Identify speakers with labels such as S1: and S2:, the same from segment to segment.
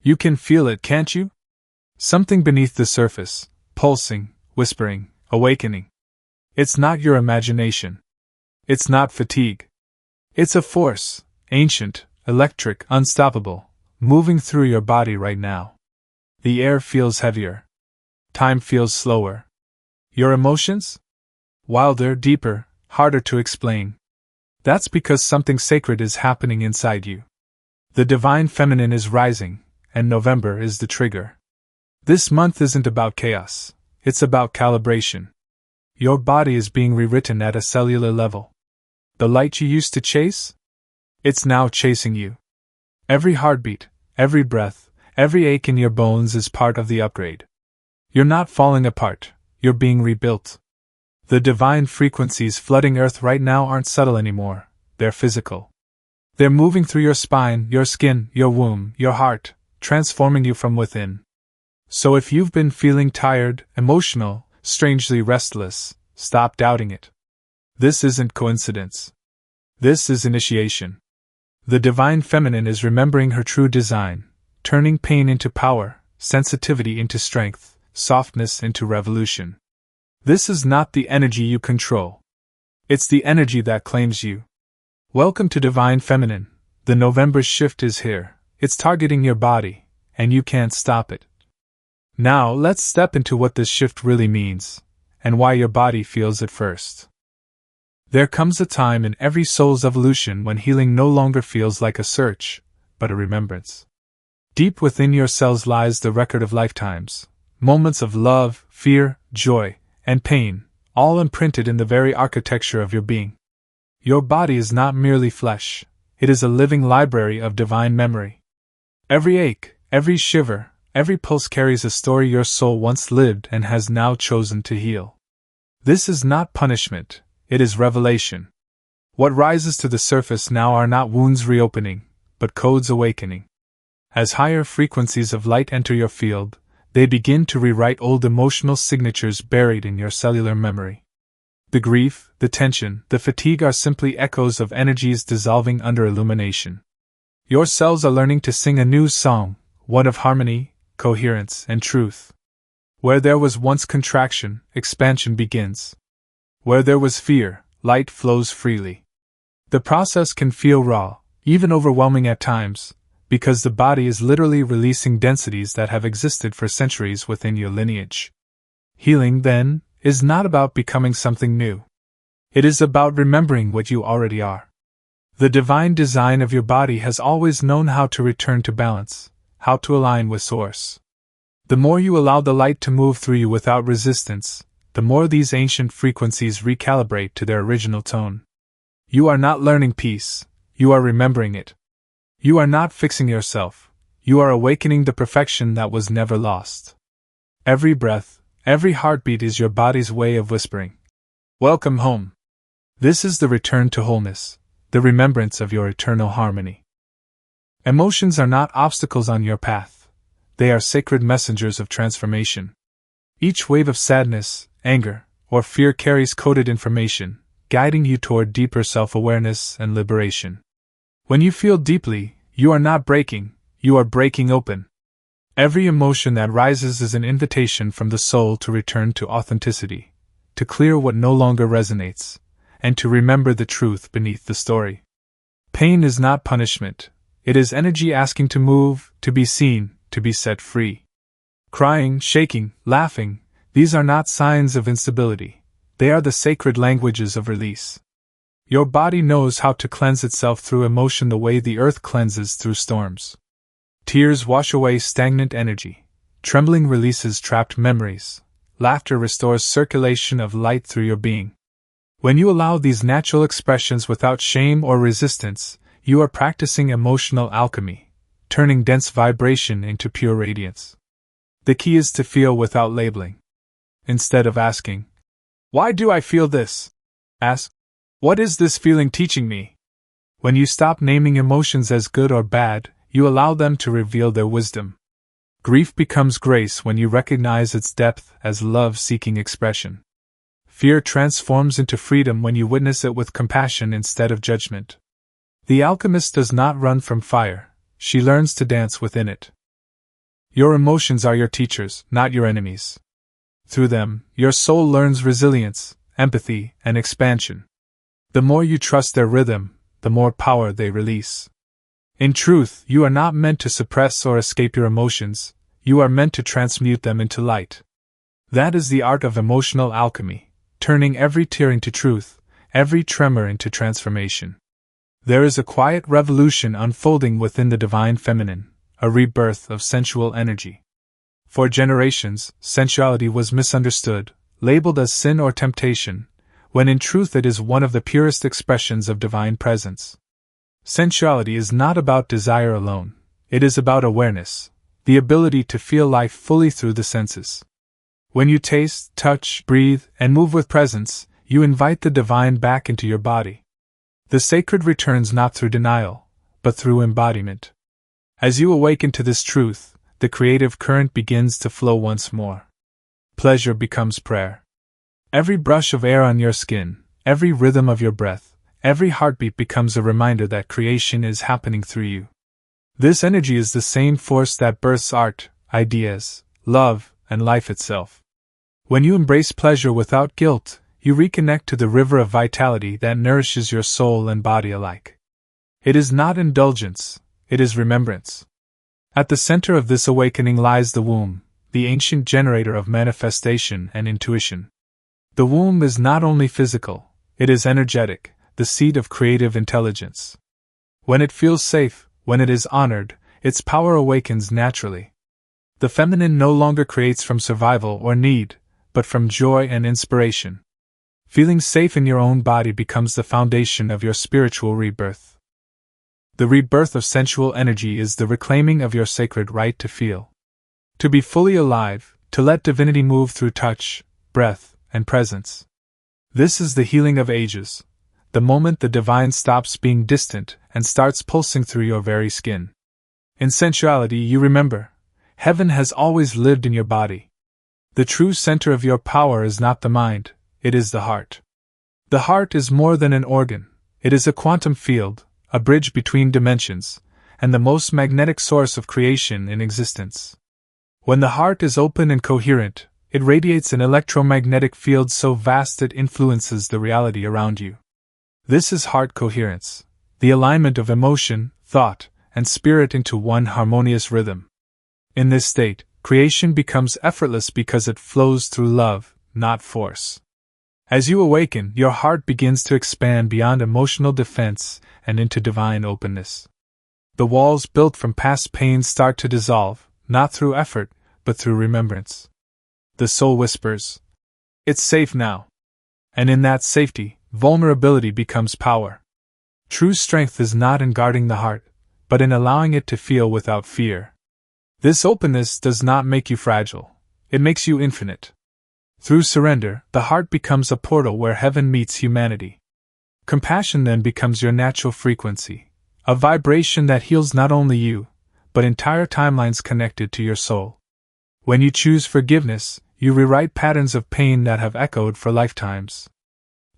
S1: You can feel it, can't you? Something beneath the surface, pulsing, whispering, awakening. It's not your imagination. It's not fatigue. It's a force, ancient, electric, unstoppable, moving through your body right now. The air feels heavier. Time feels slower. Your emotions? Wilder, deeper, harder to explain. That's because something sacred is happening inside you. The divine feminine is rising, and November is the trigger. This month isn't about chaos, it's about calibration. Your body is being rewritten at a cellular level. The light you used to chase? It's now chasing you. Every heartbeat, every breath, every ache in your bones is part of the upgrade. You're not falling apart, you're being rebuilt. The divine frequencies flooding Earth right now aren't subtle anymore, they're physical. They're moving through your spine, your skin, your womb, your heart, transforming you from within. So if you've been feeling tired, emotional, strangely restless, stop doubting it. This isn't coincidence. This is initiation. The divine feminine is remembering her true design, turning pain into power, sensitivity into strength, softness into revolution. This is not the energy you control. It's the energy that claims you. Welcome to Divine Feminine. The November shift is here. It's targeting your body, and you can't stop it. Now let's step into what this shift really means, and why your body feels it first. There comes a time in every soul's evolution when healing no longer feels like a search, but a remembrance. Deep within your cells lies the record of lifetimes, moments of love, fear, joy, and pain, all imprinted in the very architecture of your being. Your body is not merely flesh, it is a living library of divine memory. Every ache, every shiver, every pulse carries a story your soul once lived and has now chosen to heal. This is not punishment, it is revelation. What rises to the surface now are not wounds reopening, but codes awakening. As higher frequencies of light enter your field, they begin to rewrite old emotional signatures buried in your cellular memory. The grief, the tension, the fatigue are simply echoes of energies dissolving under illumination. Your cells are learning to sing a new song, one of harmony, coherence, and truth. Where there was once contraction, expansion begins. Where there was fear, light flows freely. The process can feel raw, even overwhelming at times, because the body is literally releasing densities that have existed for centuries within your lineage. Healing, then, is not about becoming something new. It is about remembering what you already are. The divine design of your body has always known how to return to balance, how to align with Source. The more you allow the light to move through you without resistance, the more these ancient frequencies recalibrate to their original tone. You are not learning peace, you are remembering it. You are not fixing yourself, you are awakening the perfection that was never lost. Every breath, every heartbeat is your body's way of whispering, "Welcome home." This is the return to wholeness, the remembrance of your eternal harmony. Emotions are not obstacles on your path, they are sacred messengers of transformation. Each wave of sadness, anger, or fear carries coded information, guiding you toward deeper self-awareness and liberation. When you feel deeply, you are not breaking, you are breaking open. Every emotion that rises is an invitation from the soul to return to authenticity, to clear what no longer resonates, and to remember the truth beneath the story. Pain is not punishment, it is energy asking to move, to be seen, to be set free. Crying, shaking, laughing, these are not signs of instability, they are the sacred languages of release. Your body knows how to cleanse itself through emotion the way the earth cleanses through storms. Tears wash away stagnant energy, trembling releases trapped memories, laughter restores circulation of light through your being. When you allow these natural expressions without shame or resistance, you are practicing emotional alchemy, turning dense vibration into pure radiance. The key is to feel without labeling. Instead of asking, "Why do I feel this?" ask, "What is this feeling teaching me?" When you stop naming emotions as good or bad, you allow them to reveal their wisdom. Grief becomes grace when you recognize its depth as love-seeking expression. Fear transforms into freedom when you witness it with compassion instead of judgment. The alchemist does not run from fire, she learns to dance within it. Your emotions are your teachers, not your enemies. Through them, your soul learns resilience, empathy, and expansion. The more you trust their rhythm, the more power they release. In truth, you are not meant to suppress or escape your emotions, you are meant to transmute them into light. That is the art of emotional alchemy, turning every tear into truth, every tremor into transformation. There is a quiet revolution unfolding within the divine feminine, a rebirth of sensual energy. For generations, sensuality was misunderstood, labeled as sin or temptation, when in truth it is one of the purest expressions of divine presence. Sensuality is not about desire alone, it is about awareness, the ability to feel life fully through the senses. When you taste, touch, breathe, and move with presence, you invite the divine back into your body. The sacred returns not through denial, but through embodiment. As you awaken to this truth, the creative current begins to flow once more. Pleasure becomes prayer. Every brush of air on your skin, every rhythm of your breath, every heartbeat becomes a reminder that creation is happening through you. This energy is the same force that births art, ideas, love, and life itself. When you embrace pleasure without guilt, you reconnect to the river of vitality that nourishes your soul and body alike. It is not indulgence, it is remembrance. At the center of this awakening lies the womb, the ancient generator of manifestation and intuition. The womb is not only physical, it is energetic, the seat of creative intelligence. When it feels safe, when it is honored, its power awakens naturally. The feminine no longer creates from survival or need, but from joy and inspiration. Feeling safe in your own body becomes the foundation of your spiritual rebirth. The rebirth of sensual energy is the reclaiming of your sacred right to feel. To be fully alive, to let divinity move through touch, breath, and presence. This is the healing of ages, the moment the divine stops being distant and starts pulsing through your very skin. In sensuality, you remember, heaven has always lived in your body. The true center of your power is not the mind, it is the heart. The heart is more than an organ, it is a quantum field, a bridge between dimensions, and the most magnetic source of creation in existence. When the heart is open and coherent, it radiates an electromagnetic field so vast it influences the reality around you. This is heart coherence, the alignment of emotion, thought, and spirit into one harmonious rhythm. In this state, creation becomes effortless because it flows through love, not force. As you awaken, your heart begins to expand beyond emotional defense and into divine openness. The walls built from past pain start to dissolve, not through effort, but through remembrance. The soul whispers, "It's safe now." And in that safety, vulnerability becomes power. True strength is not in guarding the heart, but in allowing it to feel without fear. This openness does not make you fragile, it makes you infinite. Through surrender, the heart becomes a portal where heaven meets humanity. Compassion then becomes your natural frequency, a vibration that heals not only you, but entire timelines connected to your soul. When you choose forgiveness, you rewrite patterns of pain that have echoed for lifetimes.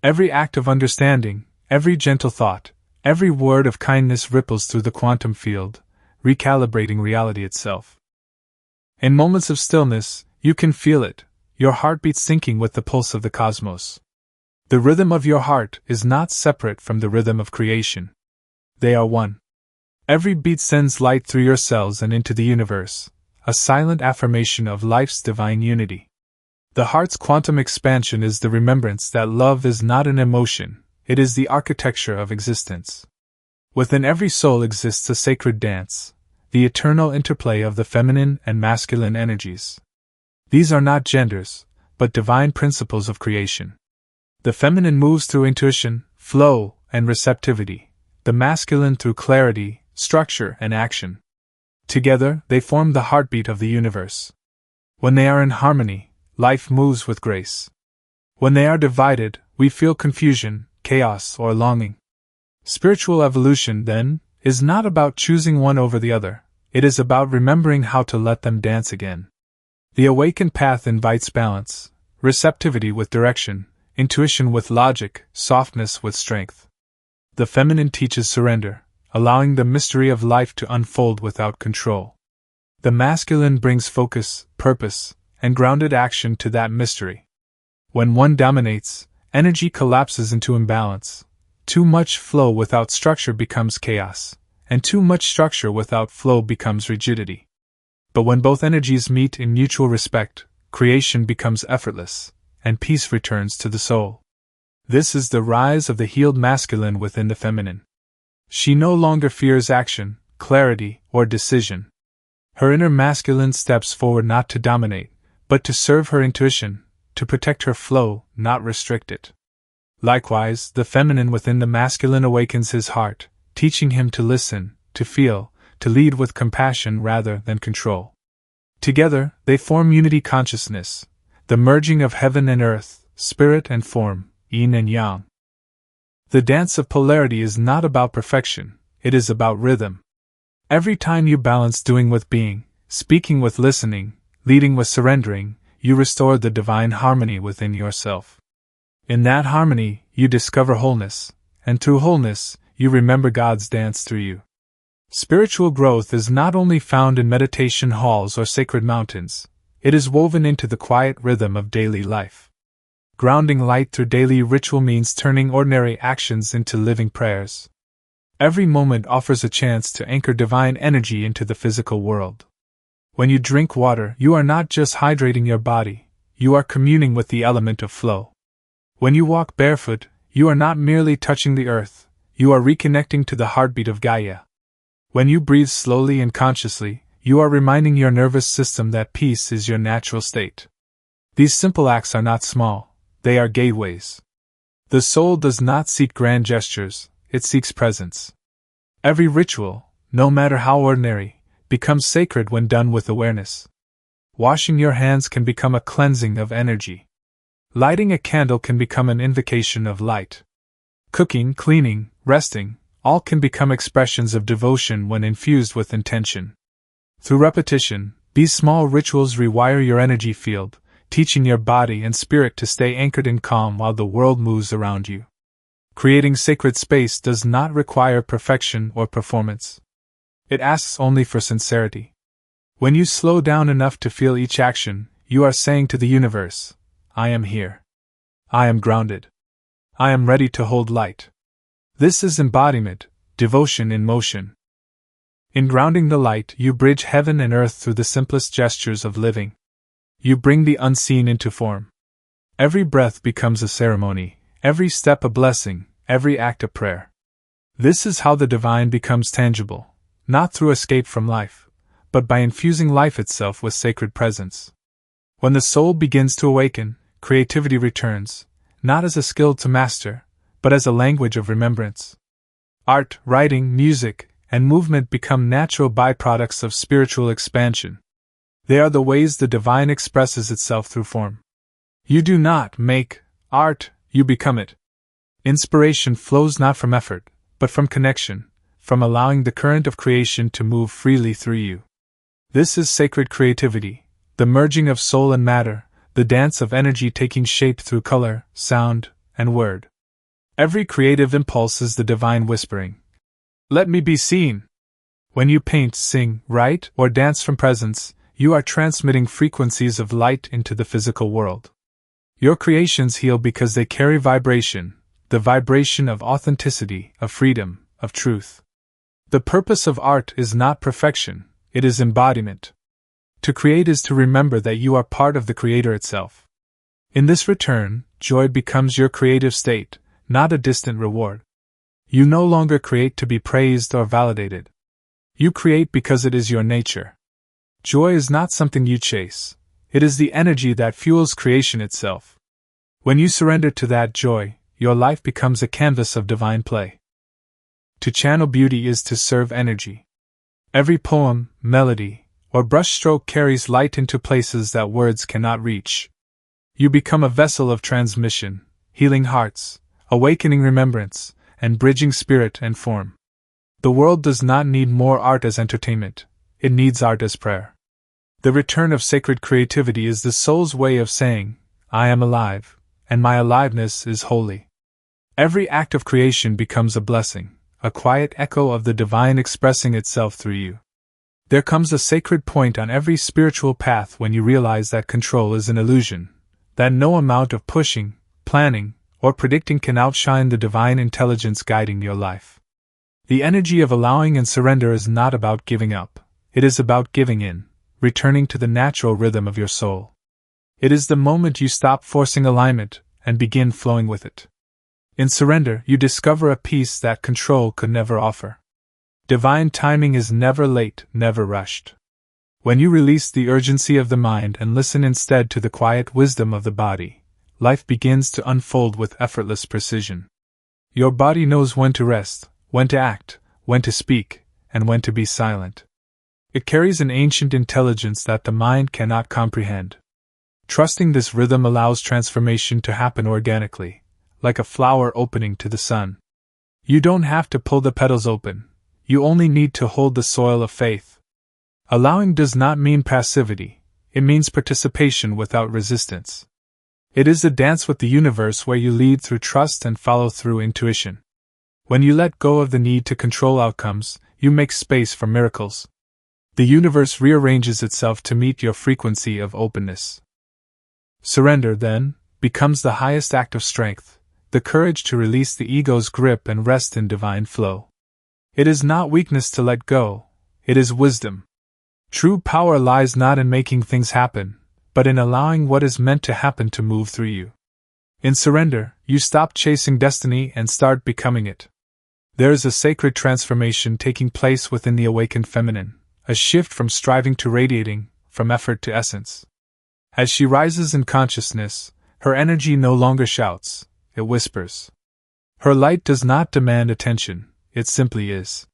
S1: Every act of understanding, every gentle thought, every word of kindness ripples through the quantum field, recalibrating reality itself. In moments of stillness, you can feel it, your heartbeat syncing with the pulse of the cosmos. The rhythm of your heart is not separate from the rhythm of creation. They are one. Every beat sends light through your cells and into the universe, a silent affirmation of life's divine unity. The heart's quantum expansion is the remembrance that love is not an emotion, it is the architecture of existence. Within every soul exists a sacred dance, the eternal interplay of the feminine and masculine energies. These are not genders, but divine principles of creation. The feminine moves through intuition, flow, and receptivity, the masculine through clarity, structure, and action. Together, they form the heartbeat of the universe. When they are in harmony, life moves with grace. When they are divided, we feel confusion, chaos, or longing. Spiritual evolution, then, is not about choosing one over the other, it is about remembering how to let them dance again. The awakened path invites balance, receptivity with direction, intuition with logic, softness with strength. The feminine teaches surrender, allowing the mystery of life to unfold without control. The masculine brings focus, purpose, and grounded action to that mystery. When one dominates, energy collapses into imbalance. Too much flow without structure becomes chaos, and too much structure without flow becomes rigidity. But when both energies meet in mutual respect, creation becomes effortless, and peace returns to the soul. This is the rise of the healed masculine within the feminine. She no longer fears action, clarity, or decision. Her inner masculine steps forward not to dominate, but to serve her intuition, to protect her flow, not restrict it. Likewise, the feminine within the masculine awakens his heart, teaching him to listen, to feel, to lead with compassion rather than control. Together, they form unity consciousness, the merging of heaven and earth, spirit and form, yin and yang. The dance of polarity is not about perfection, it is about rhythm. Every time you balance doing with being, speaking with listening, leading with surrendering, you restore the divine harmony within yourself. In that harmony, you discover wholeness, and through wholeness, you remember God's dance through you. Spiritual growth is not only found in meditation halls or sacred mountains, it is woven into the quiet rhythm of daily life. Grounding light through daily ritual means turning ordinary actions into living prayers. Every moment offers a chance to anchor divine energy into the physical world. When you drink water, you are not just hydrating your body, you are communing with the element of flow. When you walk barefoot, you are not merely touching the earth, you are reconnecting to the heartbeat of Gaia. When you breathe slowly and consciously, you are reminding your nervous system that peace is your natural state. These simple acts are not small, they are gateways. The soul does not seek grand gestures, it seeks presence. Every ritual, no matter how ordinary, becomes sacred when done with awareness. Washing your hands can become a cleansing of energy. Lighting a candle can become an invocation of light. Cooking, cleaning, resting, all can become expressions of devotion when infused with intention. Through repetition, these small rituals rewire your energy field, teaching your body and spirit to stay anchored in calm while the world moves around you. Creating sacred space does not require perfection or performance. It asks only for sincerity. When you slow down enough to feel each action, you are saying to the universe, I am here. I am grounded. I am ready to hold light. This is embodiment, devotion in motion. In grounding the light, you bridge heaven and earth through the simplest gestures of living. You bring the unseen into form. Every breath becomes a ceremony, every step a blessing, every act a prayer. This is how the divine becomes tangible, not through escape from life, but by infusing life itself with sacred presence. When the soul begins to awaken, creativity returns, not as a skill to master, but as a language of remembrance. Art, writing, music, and movement become natural byproducts of spiritual expansion. They are the ways the divine expresses itself through form. You do not make art, you become it. Inspiration flows not from effort, but from connection, from allowing the current of creation to move freely through you. This is sacred creativity, the merging of soul and matter, the dance of energy taking shape through color, sound, and word. Every creative impulse is the divine whispering, "Let me be seen." When you paint, sing, write, or dance from presence, you are transmitting frequencies of light into the physical world. Your creations heal because they carry vibration, the vibration of authenticity, of freedom, of truth. The purpose of art is not perfection, it is embodiment. To create is to remember that you are part of the Creator itself. In this return, joy becomes your creative state, not a distant reward. You no longer create to be praised or validated. You create because it is your nature. Joy is not something you chase, it is the energy that fuels creation itself. When you surrender to that joy, your life becomes a canvas of divine play. To channel beauty is to serve energy. Every poem, melody, or brushstroke carries light into places that words cannot reach. You become a vessel of transmission, healing hearts, awakening remembrance, and bridging spirit and form. The world does not need more art as entertainment, it needs art as prayer. The return of sacred creativity is the soul's way of saying, I am alive, and my aliveness is holy. Every act of creation becomes a blessing, a quiet echo of the divine expressing itself through you. There comes a sacred point on every spiritual path when you realize that control is an illusion, that no amount of pushing, planning, or predicting can outshine the divine intelligence guiding your life. The energy of allowing and surrender is not about giving up, it is about giving in, returning to the natural rhythm of your soul. It is the moment you stop forcing alignment and begin flowing with it. In surrender, you discover a peace that control could never offer. Divine timing is never late, never rushed. When you release the urgency of the mind and listen instead to the quiet wisdom of the body, life begins to unfold with effortless precision. Your body knows when to rest, when to act, when to speak, and when to be silent. It carries an ancient intelligence that the mind cannot comprehend. Trusting this rhythm allows transformation to happen organically, like a flower opening to the sun. You don't have to pull the petals open, you only need to hold the soil of faith. Allowing does not mean passivity, it means participation without resistance. It is a dance with the universe where you lead through trust and follow through intuition. When you let go of the need to control outcomes, you make space for miracles. The universe rearranges itself to meet your frequency of openness. Surrender, then, becomes the highest act of strength, the courage to release the ego's grip and rest in divine flow. It is not weakness to let go, it is wisdom. True power lies not in making things happen, but in allowing what is meant to happen to move through you. In surrender, you stop chasing destiny and start becoming it. There is a sacred transformation taking place within the awakened feminine, a shift from striving to radiating, from effort to essence. As she rises in consciousness, her energy no longer shouts, it whispers. Her light does not demand attention, it simply is.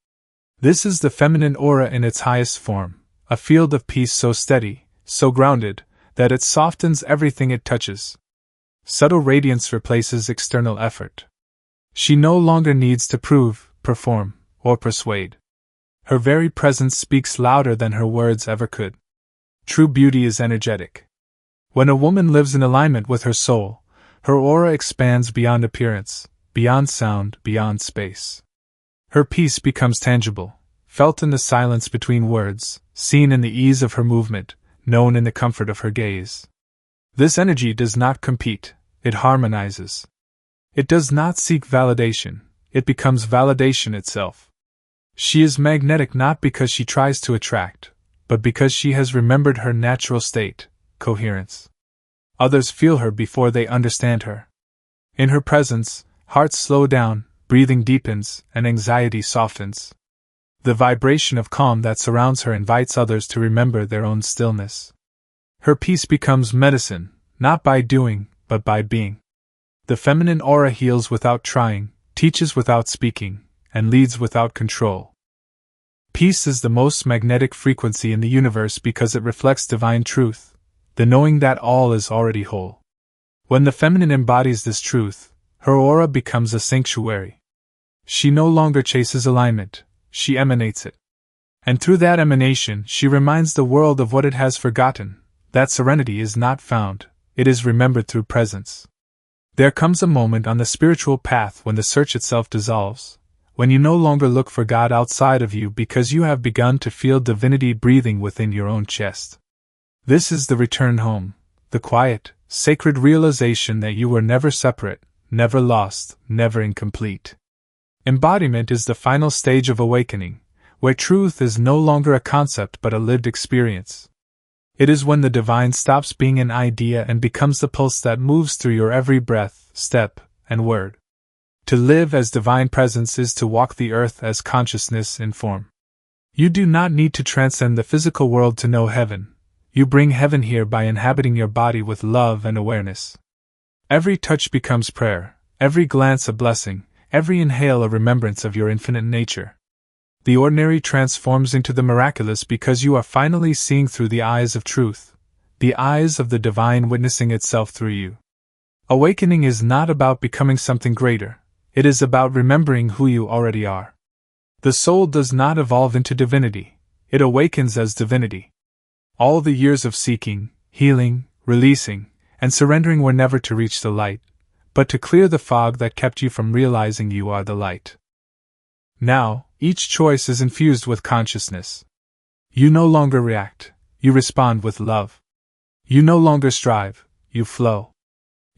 S1: This is the feminine aura in its highest form, a field of peace so steady, so grounded, that it softens everything it touches. Subtle radiance replaces external effort. She no longer needs to prove, perform, or persuade. Her very presence speaks louder than her words ever could. True beauty is energetic. When a woman lives in alignment with her soul, her aura expands beyond appearance, beyond sound, beyond space. Her peace becomes tangible, felt in the silence between words, seen in the ease of her movement, known in the comfort of her gaze. This energy does not compete, it harmonizes. It does not seek validation, it becomes validation itself. She is magnetic not because she tries to attract, but because she has remembered her natural state, coherence. Others feel her before they understand her. In her presence, hearts slow down, breathing deepens, and anxiety softens. The vibration of calm that surrounds her invites others to remember their own stillness. Her peace becomes medicine, not by doing, but by being. The feminine aura heals without trying, teaches without speaking, and leads without control. Peace is the most magnetic frequency in the universe because it reflects divine truth, the knowing that all is already whole. When the feminine embodies this truth, her aura becomes a sanctuary. She no longer chases alignment, she emanates it. And through that emanation, she reminds the world of what it has forgotten, that serenity is not found, it is remembered through presence. There comes a moment on the spiritual path when the search itself dissolves, when you no longer look for God outside of you because you have begun to feel divinity breathing within your own chest. This is the return home, the quiet, sacred realization that you were never separate, never lost, never incomplete. Embodiment is the final stage of awakening, where truth is no longer a concept but a lived experience. It is when the divine stops being an idea and becomes the pulse that moves through your every breath, step, and word. To live as divine presence is to walk the earth as consciousness in form. You do not need to transcend the physical world to know heaven. You bring heaven here by inhabiting your body with love and awareness. Every touch becomes prayer, every glance a blessing, every inhale a remembrance of your infinite nature. The ordinary transforms into the miraculous because you are finally seeing through the eyes of truth, the eyes of the divine witnessing itself through you. Awakening is not about becoming something greater, it is about remembering who you already are. The soul does not evolve into divinity, it awakens as divinity. All the years of seeking, healing, releasing, and surrendering were never to reach the light, but to clear the fog that kept you from realizing you are the light. Now, each choice is infused with consciousness. You no longer react, you respond with love. You no longer strive, you flow.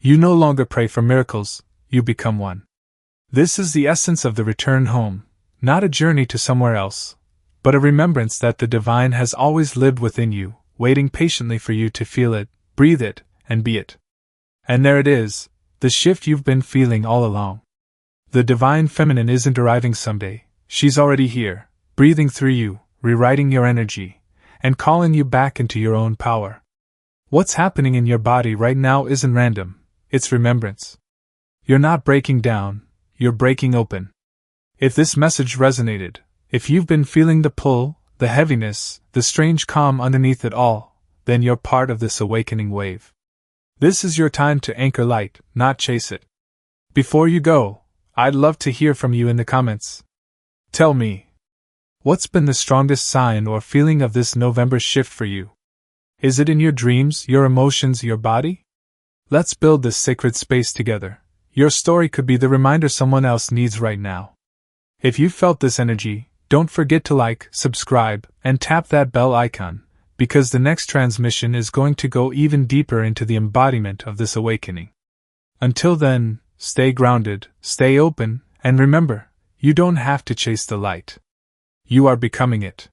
S1: You no longer pray for miracles, you become one. This is the essence of the return home, not a journey to somewhere else, but a remembrance that the divine has always lived within you, waiting patiently for you to feel it, breathe it, and be it. And there it is, the shift you've been feeling all along. The divine feminine isn't arriving someday, she's already here, breathing through you, rewriting your energy, and calling you back into your own power. What's happening in your body right now isn't random, it's remembrance. You're not breaking down, you're breaking open. If this message resonated, if you've been feeling the pull, the heaviness, the strange calm underneath it all, then you're part of this awakening wave. This is your time to anchor light, not chase it. Before you go, I'd love to hear from you in the comments. Tell me, what's been the strongest sign or feeling of this November shift for you? Is it in your dreams, your emotions, your body? Let's build this sacred space together. Your story could be the reminder someone else needs right now. If you felt this energy, don't forget to like, subscribe, and tap that bell icon, because the next transmission is going to go even deeper into the embodiment of this awakening. Until then, stay grounded, stay open, and remember, you don't have to chase the light. You are becoming it.